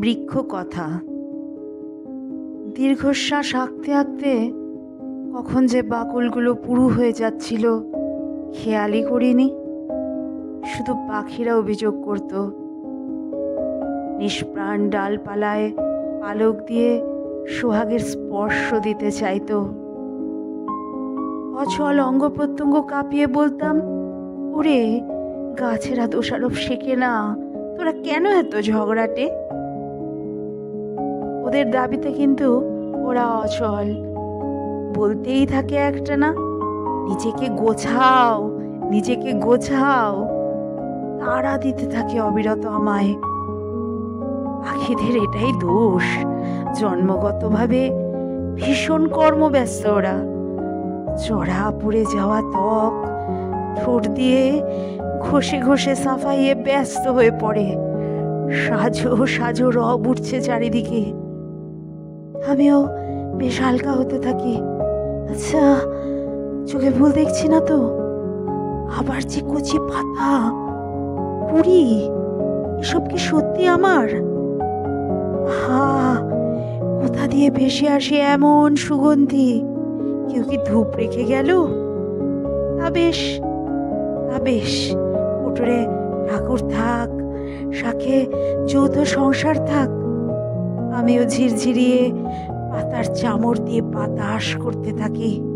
বৃক্ষ কথা। দীর্ঘশ্বাস আঁকতে আঁকতে কখন যে বাকলগুলো পুরু হয়ে যাচ্ছিল খেয়ালই করিনি। শুধু পাখিরা অভিযোগ করত, নিষ্প্রাণ ডালপালায় পালক দিয়ে সোহাগের স্পর্শ দিতে চাইতো। অচল অঙ্গ প্রত্যঙ্গ কাঁপিয়ে বলতাম, ওরে গাছেরা দোষারোপ শেখে না, তোরা কেন এত ঝগড়াটে? ওদের দাবিতে কিন্তু ওরা অচল, বলতেই থাকে একটা না, নিজেকে গোছাও, নিজেকে গোছাও। তাড়া দিতে থাকে অবিরত আমায়। পাখিদের এটাই দোষ, জন্মগতভাবে ভীষণ কর্মব্যস্ত ওরা। চড়া পড়ে যাওয়া ত্বক ঠোঁট দিয়ে ঘষে ঘষে সাফাইয়ে ব্যস্ত হয়ে পড়ে। সাজো সাজো রব উঠছে চারিদিকে। আমিও বেশ হালকা হতে থাকি। আচ্ছা, চোখে ভুল দেখছি না তো? আবার যে কচি পাতা, কুড়ি, এসব কি সত্যি আমার? হা, কোথা দিয়ে ভেসে আসে এমন সুগন্ধি? কেউ কি ধূপ রেখে গেল? তা বেশ, তা বেশ, উঠোরে ঠাকুর থাক, শাখে যৌথ সংসার থাক, আমিও ঝিরঝিরিয়ে পাতার চামড় দিয়ে বাতাস করতে থাকি।